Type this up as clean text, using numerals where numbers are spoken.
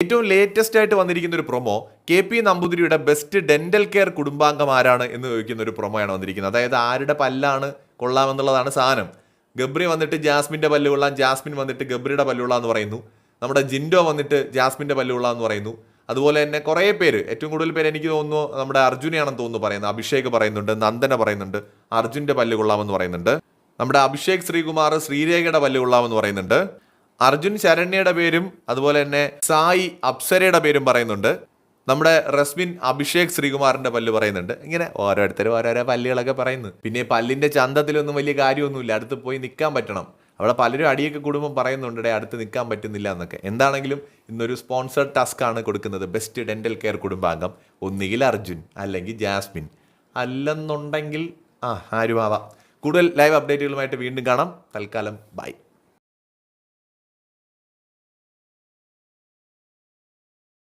ഏറ്റവും ലേറ്റസ്റ്റ് ആയിട്ട് വന്നിരിക്കുന്ന ഒരു പ്രൊമോ KP നമ്പൂതിരിയുടെ ബെസ്റ്റ് ഡെന്റൽ കെയർ കുടുംബാംഗം ആരാണ് എന്ന് ചോദിക്കുന്ന ഒരു പ്രൊമോയാണ് വന്നിരിക്കുന്നത്. അതായത് ആരുടെ പല്ലാണ് കൊള്ളാമെന്നുള്ളതാണ് സാധനം. ഗബ്രി വന്നിട്ട് ജാസ്മിൻ്റെ പല്ല് കൊള്ളാം, ജാസ്മിൻ വന്നിട്ട് ഗബ്രിയുടെ പല്ലുകൊള്ളാന്ന് പറയുന്നു. നമ്മുടെ ജിൻഡോ വന്നിട്ട് ജാസ്മിൻ്റെ പല്ലുകൊള്ളാന്ന് പറയുന്നു. അതുപോലെ തന്നെ കുറേ പേര്, ഏറ്റവും കൂടുതൽ പേര് എനിക്ക് തോന്നുന്നു നമ്മുടെ അർജുനെയാണെന്ന് തോന്നുന്നു പറയുന്നത്. അഭിഷേക് പറയുന്നുണ്ട്, നന്ദന പറയുന്നുണ്ട്, അർജുൻ്റെ പല്ല് കൊള്ളാമെന്ന് പറയുന്നുണ്ട്. നമ്മുടെ അഭിഷേക് ശ്രീകുമാർ ശ്രീരേഖയുടെ പല്ല് കൊള്ളാമെന്ന് പറയുന്നുണ്ട്. അർജുൻ ശരണ്യയുടെ പേരും അതുപോലെ തന്നെ സായി അപ്സരയുടെ പേരും പറയുന്നുണ്ട്. നമ്മുടെ റസ്മിൻ അഭിഷേക് ശ്രീകുമാറിന്റെ പല്ല് പറയുന്നുണ്ട്. ഇങ്ങനെ ഓരോരുത്തരും ഓരോരോ പല്ലുകളൊക്കെ പറയുന്നു. പിന്നെ പല്ലിന്റെ ചന്തത്തിലൊന്നും വലിയ കാര്യമൊന്നുമില്ല, അടുത്ത് പോയി നിൽക്കാൻ പറ്റണം. അവിടെ പലരും അടിയൊക്കെ കുടുംബം പറയുന്നുണ്ട് അടുത്ത് നിൽക്കാൻ പറ്റുന്നില്ല എന്നൊക്കെ. എന്താണെങ്കിലും ഇന്നൊരു സ്പോൺസർഡ് ടാസ്ക് ആണ് കൊടുക്കുന്നത്. ബെസ്റ്റ് ഡെന്റൽ കെയർ കുടുംബാംഗം ഒന്നുകിൽ അർജുൻ അല്ലെങ്കിൽ ജാസ്മിൻ, അല്ലെന്നുണ്ടെങ്കിൽ ആരുമാവാം. കൂടുതൽ ലൈവ് അപ്ഡേറ്റുകളുമായിട്ട് വീണ്ടും കാണാം. തൽക്കാലം ബൈ.